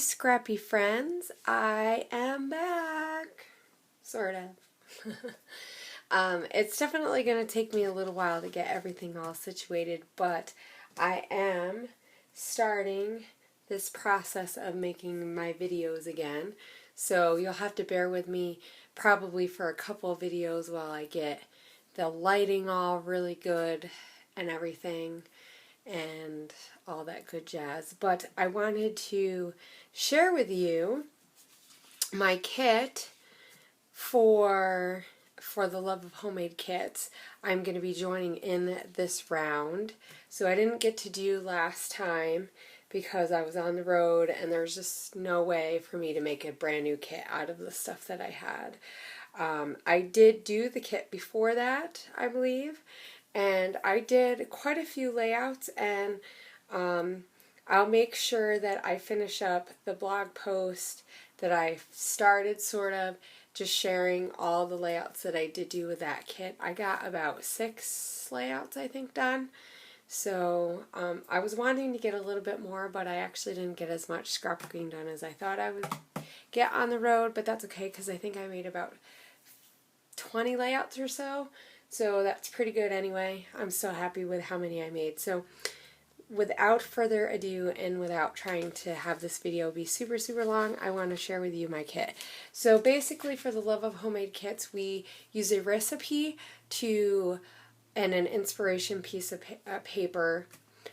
scrappy friends, I am back. Sort of. It's definitely going to take me a little while to get everything all situated, but I am starting this process of making my videos again. So you'll have to bear with me probably for a couple of videos while I get the lighting all really good and everything and all that good jazz. But I wanted to share with you my kit for the Love of Homemade kits. I'm going to be joining in this round. So I didn't get to do last time because I was on the road and there's just no way for me to make a brand new kit out of the stuff that I had. I did do the kit before that, I believe, and I did quite a few layouts, and I'll make sure that I finish up the blog post that I started, sort of just sharing all the layouts that I did do with that kit. I got about 6 layouts, I think, done. So I was wanting to get a little bit more, but I actually didn't get as much scrapbooking done as I thought I would get on the road, but that's okay because I think I made about 20 layouts or so. So that's pretty good anyway. I'm so happy with how many I made. So without further ado and without trying to have this video be super long, I want to share with you my kit. So basically for the Love of Homemade kits, we use a recipe and an inspiration piece of paper.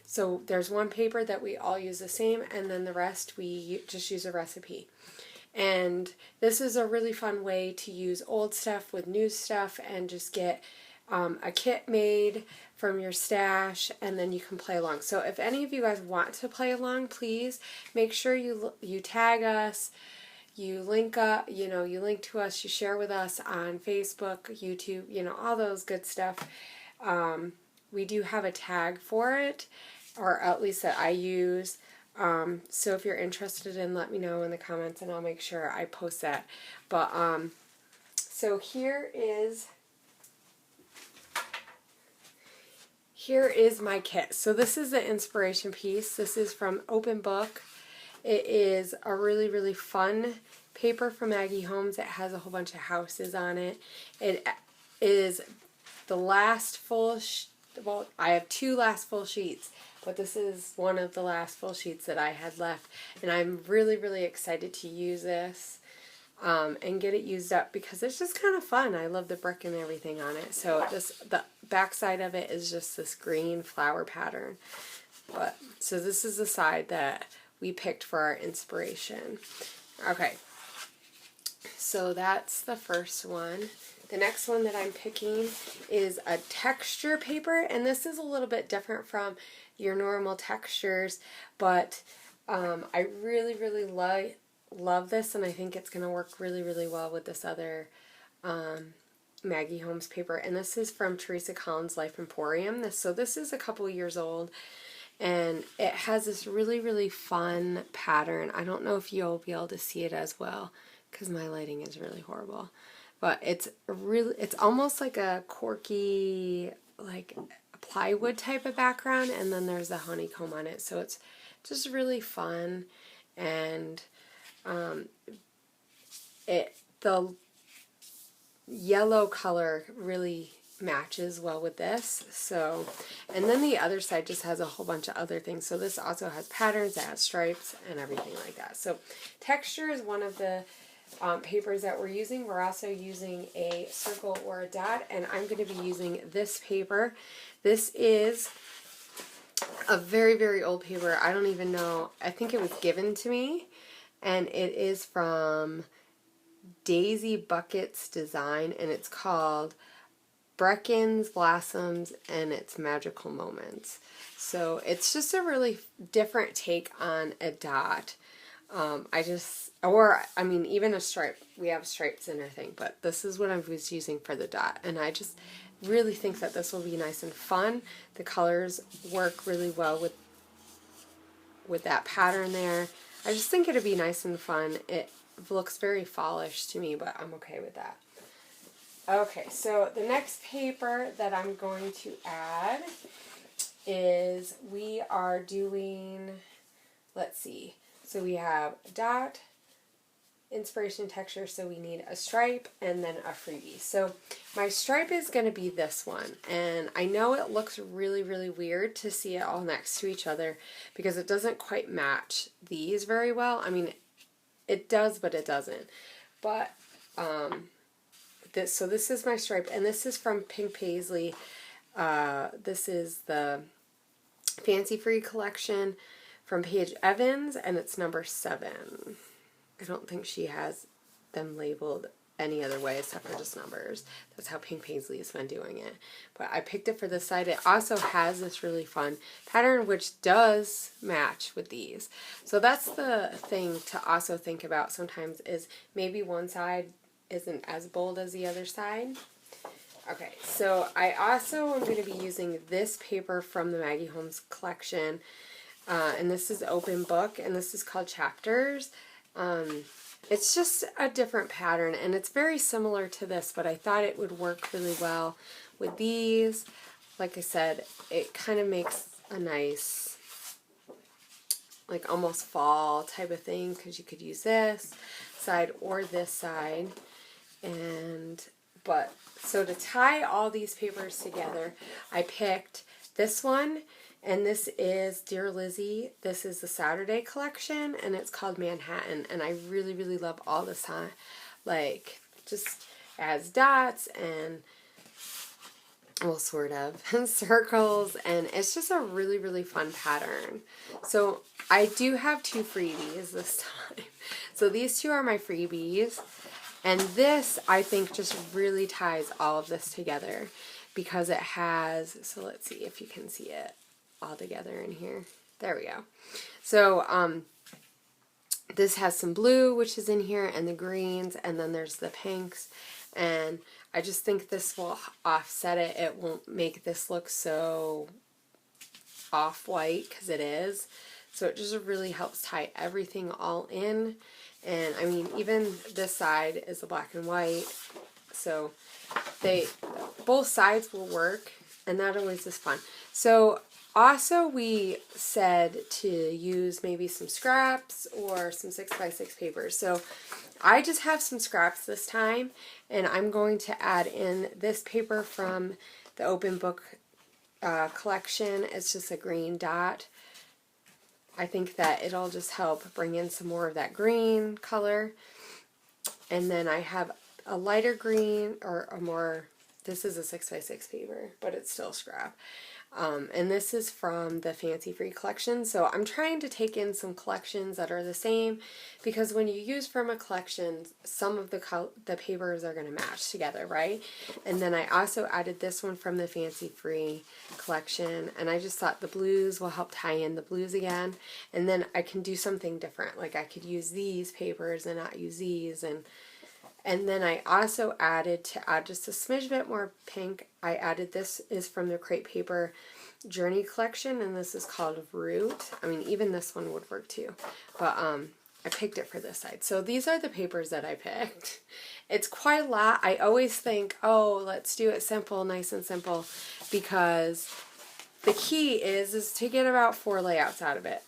So there's one paper that we all use the same, and then the rest we just use a recipe. And this is a really fun way to use old stuff with new stuff and just get a kit made from your stash, and then you can play along. So if any of you guys want to play along, please make sure you tag us, you link up, you link to us, you share with us on Facebook, YouTube, all those good stuff. We do have a tag for it, or at least that I use. So if you're interested in, let me know in the comments and I'll make sure I post that. But so here is my kit. So this is the inspiration piece. This is from Open Book. It is a really fun paper from Maggie Holmes. It has a whole bunch of houses on it. It is the last full well, I have 2 last full sheets, but this is one of the last full sheets that I had left, and I'm really excited to use this and get it used up because it's just kind of fun. I love the brick and everything on it. So the back side of it is just this green flower pattern. So this is the side that we picked for our inspiration. Okay, so that's the first one. The next one that I'm picking is a texture paper, and this is a little bit different from your normal textures, but I really love this, and I think it's going to work really well with this other Maggie Holmes paper. And this is from Teresa Collins' Life Emporium. So this is a couple years old, and it has this really fun pattern. I don't know if you'll be able to see it as well because my lighting is really horrible. But it's almost like a corky, like plywood type of background, and then there's a honeycomb on it. So it's just really fun, and the yellow color really matches well with this. So, and then the other side just has a whole bunch of other things. So this also has patterns, it has stripes and everything like that. So texture is one of the papers that we're using. We're also using a circle or a dot, and I'm going to be using this paper. This is a very old paper. I don't even know. I think it was given to me, and it is from Daisy Bucket's Design, and it's called Breckens, Blossoms, and Its Magical Moments. So it's just a really different take on a dot. Even a stripe. We have stripes in our thing, but this is what I was using for the dot, and I just really think that this will be nice and fun. The colors work really well with that pattern there. I just think it'll be nice and fun. It looks very fallish to me, but I'm okay with that. Okay, so the next paper that I'm going to add is we are doing, let's see. So we have a dot, inspiration, texture, so we need a stripe and then a freebie. So my stripe is going to be this one, and I know it looks really, really weird to see it all next to each other because it doesn't quite match these very well. I mean, it does, but it doesn't. But this is my stripe, and this is from Pink Paisley. This is the Fancy Free collection from Paige Evans, and it's number 7. I don't think she has them labeled any other way except for just numbers. That's how Pink Paisley has been doing it. But I picked it for this side. It also has this really fun pattern which does match with these. So that's the thing to also think about sometimes, is maybe one side isn't as bold as the other side. Okay, so I also am going to be using this paper from the Maggie Holmes collection. And this is open book, and this is called Chapters. It's just a different pattern, and it's very similar to this, but I thought it would work really well with these. Like I said, it kind of makes a nice, like almost fall type of thing, because you could use this side or this side. So to tie all these papers together, I picked this one, and this is Dear Lizzie. This is the Saturday collection, and it's called Manhattan, and I really, really love all this, like, just as dots and, well, sort of, and circles, and it's just a really, really fun pattern. So I do have 2 freebies this time. So these 2 are my freebies, and this, I think, just really ties all of this together because it has, so let's see if you can see it all together in here. There we go. So this has some blue, which is in here, and the greens, and then there's the pinks, and I just think this will offset it. It won't make this look so off-white, because it is. So it just really helps tie everything all in. And I mean, even this side is the black and white, so both sides will work, and that always is fun. So also we said to use maybe some scraps or some 6x6 papers. So I just have some scraps this time, and I'm going to add in this paper from the open book collection. It's just a green dot. I think that it'll just help bring in some more of that green color. And then I have a lighter green, or a more, this is a 6x6 paper, but it's still scrap. And this is from the Fancy Free collection. So I'm trying to take in some collections that are the same, because when you use from a collection, some of the papers are going to match together, right? And then I also added this one from the Fancy Free collection, and I just thought the blues will help tie in the blues again. And then I can do something different, like I could use these papers and not use these, and then I also added, to add just a smidge bit more pink, I added, this is from the Crepe Paper Journey collection, and this is called Root. I mean, even this one would work too, but I picked it for this side. So these are the papers that I picked. It's quite a lot. I always think, oh, let's do it simple, nice and simple, because the key is to get about 4 layouts out of it.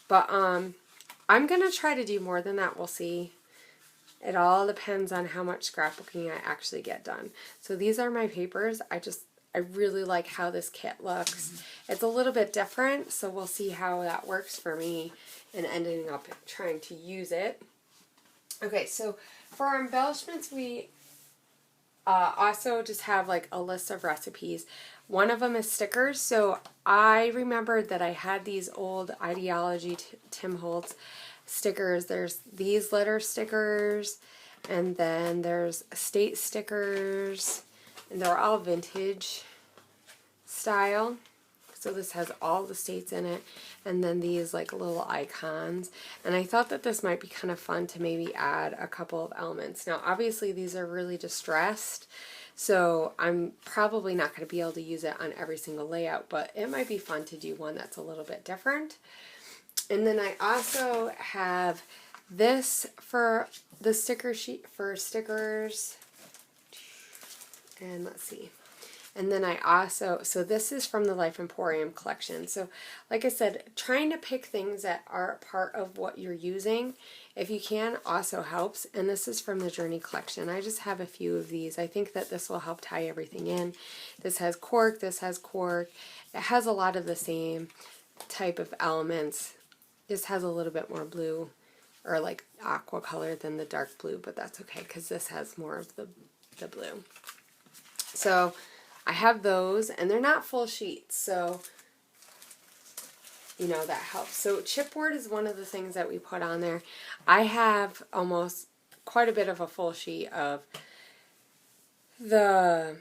But I'm going to try to do more than that. We'll see. It all depends on how much scrapbooking I actually get done. So these are my papers. I really like how this kit looks. It's a little bit different, so we'll see how that works for me and ending up trying to use it. Okay, so for our embellishments, we also just have like a list of recipes. One of them is stickers. So I remembered that I had these old Ideology Tim Holtz stickers. There's these letter stickers, and then there's state stickers, and they're all vintage style. So this has all the states in it, and then these like little icons. And I thought that this might be kind of fun to maybe add a couple of elements. Now obviously these are really distressed, so I'm probably not going to be able to use it on every single layout, but it might be fun to do one that's a little bit different. And then I also have this for the sticker sheet for stickers. And let's see. And then I also, so this is from the Life Emporium collection. So like I said, trying to pick things that are part of what you're using, if you can, also helps. And this is from the Journey collection. I just have a few of these. I think that this will help tie everything in. This has cork, this has cork. It has a lot of the same type of elements. This has a little bit more blue or like aqua color than the dark blue, but that's okay because this has more of the blue. So I have those, and they're not full sheets, so you know that helps. So chipboard is one of the things that we put on there. I have almost quite a bit of a full sheet of this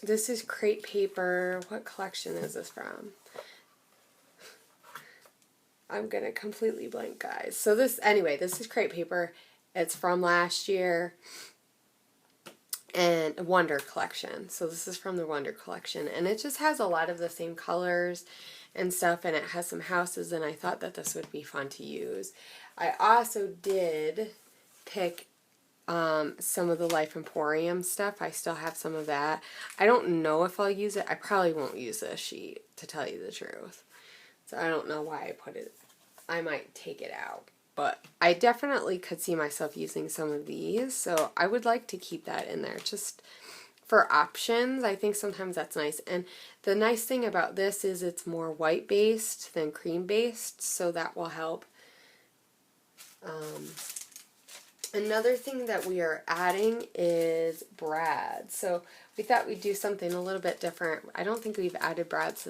is crepe paper. What collection is this from? I'm gonna completely blank, guys. So this is crepe paper. It's from last year. And Wonder collection. So this is from the Wonder collection, and it just has a lot of the same colors and stuff, and it has some houses, and I thought that this would be fun to use. I also did pick some of the Life Emporium stuff. I still have some of that. I don't know if I'll use it. I probably won't use this sheet, to tell you the truth. So I don't know why I put it. I might take it out. But I definitely could see myself using some of these, so I would like to keep that in there just for options. I think sometimes that's nice. And the nice thing about this is it's more white based than cream based, so that will help. Another thing that we are adding is brads. So we thought we'd do something a little bit different. I don't think we've added brads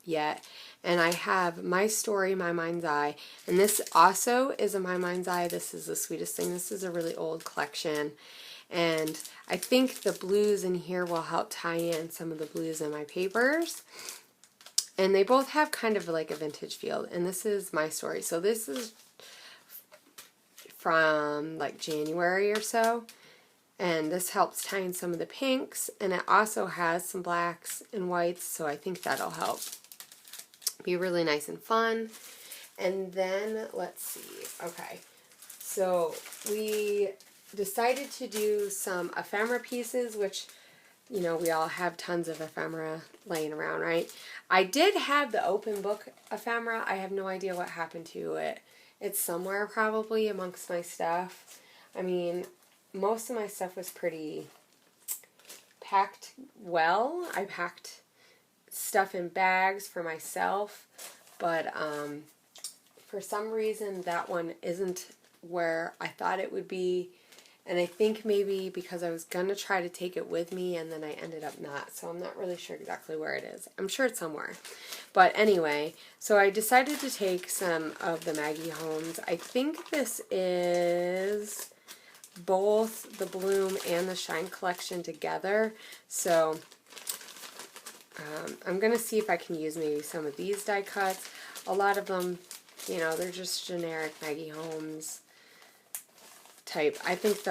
yet. And I have My Story, My Mind's Eye. And this also is a My Mind's Eye. This is the sweetest thing. This is a really old collection. And I think the blues in here will help tie in some of the blues in my papers. And they both have kind of like a vintage feel. And this is My Story. So this is from like January or so. And this helps tie in some of the pinks. And it also has some blacks and whites. So I think that'll help. Be really nice and fun. And then let's see. Okay, so we decided to do some ephemera pieces, which, you know, we all have tons of ephemera laying around, right? I did have the open book ephemera. I have no idea what happened to it. It's somewhere probably amongst my stuff. I mean, most of my stuff was pretty packed well. I packed stuff in bags for myself, but for some reason that one isn't where I thought it would be, and I think maybe because I was gonna try to take it with me and then I ended up not, so I'm not really sure exactly where it is. I'm sure it's somewhere, but anyway, so I decided to take some of the Maggie Holmes. I think this is both the Bloom and the Shine collection together, so I'm going to see if I can use maybe some of these die cuts. A lot of them, you know, they're just generic Maggie Holmes type. I think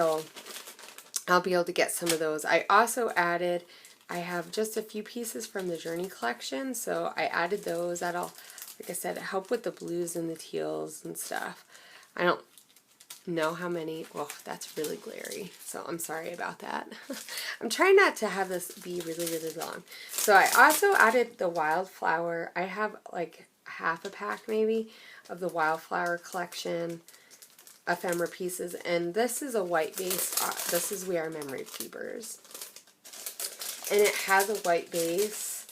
I'll be able to get some of those. I also added, I have just a few pieces from the Journey collection, so I added those. That'll, like I said, help with the blues and the teals and stuff. I don't know how many. Well, that's really glary, so I'm sorry about that. I'm trying not to have this be really, really long. So I also added the Wildflower. I have like half a pack maybe of the Wildflower collection ephemera pieces, and this is a white base. This is We Are Memory Keepers, and it has a white base,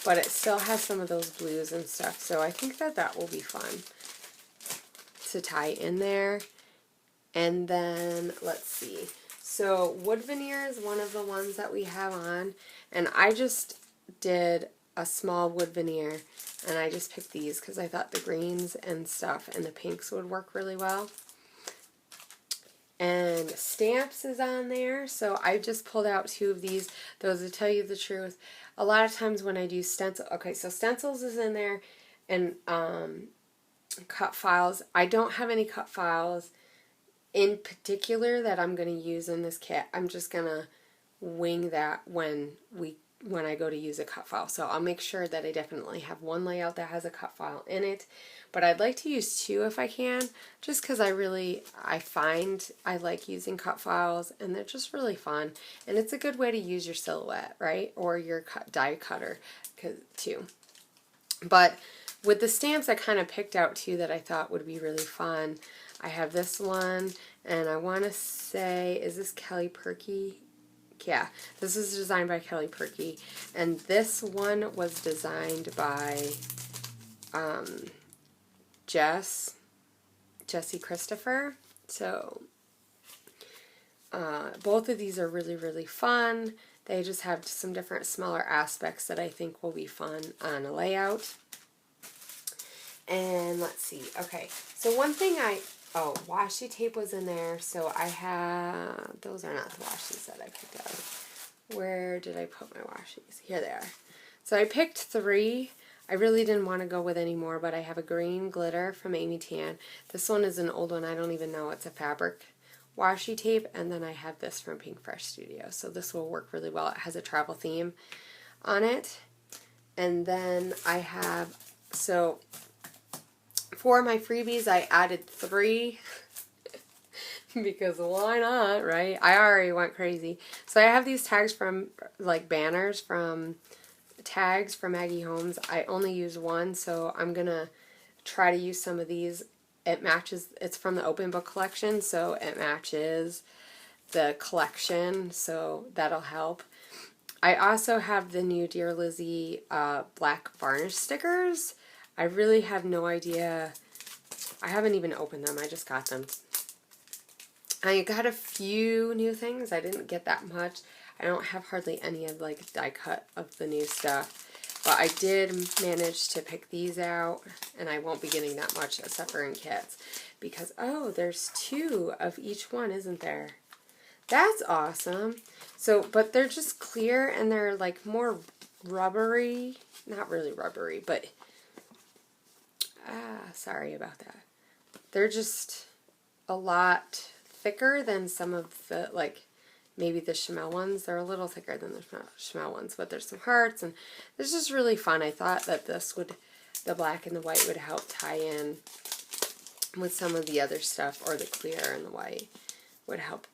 but it still has some of those blues and stuff, so I think that that will be fun to tie in there. And then, let's see, so wood veneer is one of the ones that we have on, and I just did a small wood veneer, and I just picked these because I thought the greens and stuff and the pinks would work really well. And stamps is on there, so I just pulled out two of these. Those, to tell you the truth, a lot of times when I do stencil, okay, so stencils is in there, and cut files. I don't have any cut files in particular that I'm going to use in this kit. I'm just going to wing that when we when I go to use a cut file. So I'll make sure that I definitely have one layout that has a cut file in it. But I'd like to use two if I can, just because I find I like using cut files, and they're just really fun. And it's a good way to use your silhouette, right? Or your die cutter too. But with the stamps I kind of picked out two that I thought would be really fun. I have this one, and I want to say, is this Kelly Perky? Yeah, this is designed by Kelly Perky, and this one was designed by Jesse Christopher. So both of these are really, really fun. They just have some different smaller aspects that I think will be fun on a layout. And let's see. Okay, so one thing washi tape was in there, so I have, those are not the washies that I picked out. Where did I put my washies? Here they are. So I picked 3. I really didn't want to go with any more, but I have a green glitter from Amy Tan. This one is an old one. I don't even know. It's a fabric washi tape. And then I have this from Pink Fresh Studio. So this will work really well. It has a travel theme on it. And then I have, so for my freebies, I added 3 because why not, right? I already went crazy. So I have these tags from, like, banners from tags from Maggie Holmes. I only use one, so I'm going to try to use some of these. It matches, it's from the open book collection, so it matches the collection, so that'll help. I also have the new Dear Lizzie black varnish stickers. I really have no idea. I haven't even opened them. I just got them. I got a few new things. I didn't get that much. I don't have hardly any of like die cut of the new stuff. But I did manage to pick these out. And I won't be getting that much except for in kits. Because, oh, there's 2 of each one, isn't there? That's awesome. So, but they're just clear and they're like more rubbery. Not really rubbery, but sorry about that. They're just a lot thicker than some of the, like, maybe the Chamel ones. They're a little thicker than the Chamel ones, but there's some hearts, and this is really fun. I thought that this would, the black and the white would help tie in with some of the other stuff, or the clear and the white would help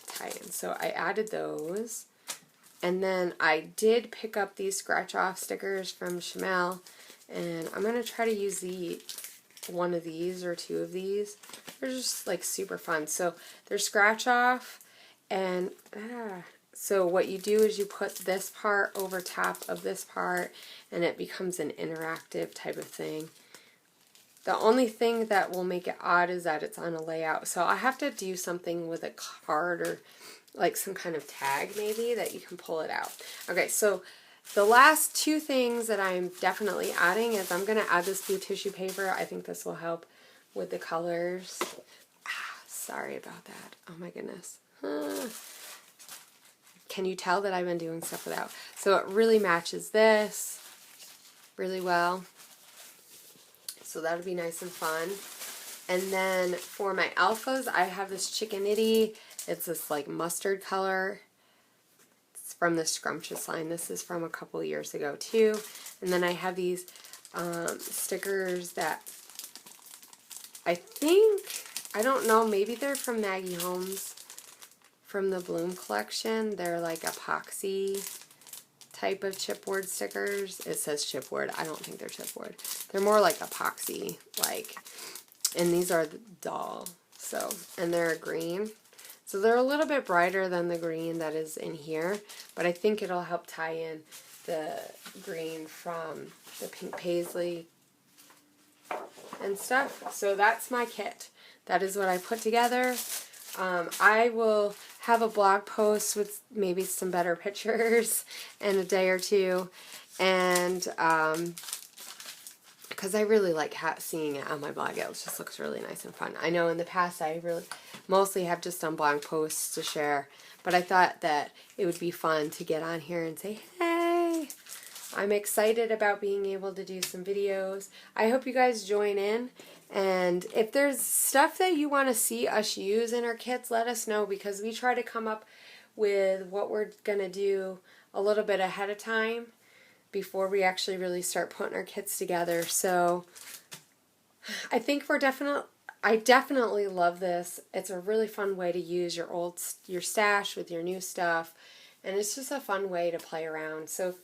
tie in. So I added those, and then I did pick up these scratch-off stickers from Chamel, and I'm going to try to use one of these or 2 of these. They're just like super fun. So they're scratch off, and so what you do is you put this part over top of this part, and it becomes an interactive type of thing. The only thing that will make it odd is that it's on a layout. So I have to do something with a card or like some kind of tag maybe that you can pull it out. Okay, so the last 2 things that I'm definitely adding is I'm going to add this blue tissue paper. I think this will help with the colors. Sorry about that. Oh my goodness. Can you tell that I've been doing stuff without? So it really matches this really well. So that'll be nice and fun. And then for my alphas, I have this Chicken Itty. It's this like mustard color. From the Scrumptious line. This is from a couple years ago too. And then I have these stickers that I think, I don't know, maybe they're from Maggie Holmes from the Bloom collection. They're like epoxy type of chipboard stickers. It says chipboard. I don't think they're chipboard. They're more like epoxy, like, and these are the doll. So, and they're green. So they're a little bit brighter than the green that is in here, but I think it'll help tie in the green from the pink paisley and stuff. So that's my kit. That is what I put together. I will have a blog post with maybe some better pictures in a day or 2, and because I really like seeing it on my blog. It just looks really nice and fun. I know in the past I really mostly have just done blog posts to share, but I thought that it would be fun to get on here and say, hey, I'm excited about being able to do some videos. I hope you guys join in, and if there's stuff that you want to see us use in our kits, let us know, because we try to come up with what we're going to do a little bit ahead of time before we actually really start putting our kits together. So I think I definitely love this. It's a really fun way to use your stash with your new stuff, and it's just a fun way to play around. So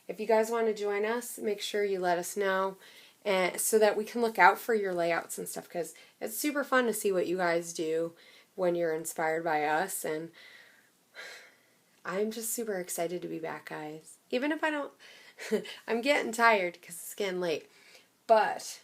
if you guys want to join us, make sure you let us know, and so that we can look out for your layouts and stuff, because it's super fun to see what you guys do when you're inspired by us. And I'm just super excited to be back, guys. Even if I don't, I'm getting tired because it's getting late, but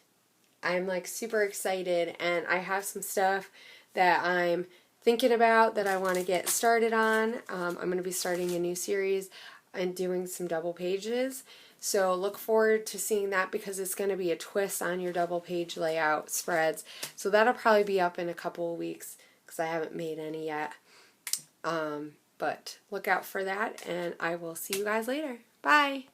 I'm like super excited, and I have some stuff that I'm thinking about that I want to get started on. I'm going to be starting a new series and doing some double pages. So look forward to seeing that, because it's going to be a twist on your double page layout spreads. So that'll probably be up in a couple of weeks because I haven't made any yet. But look out for that, and I will see you guys later. Bye!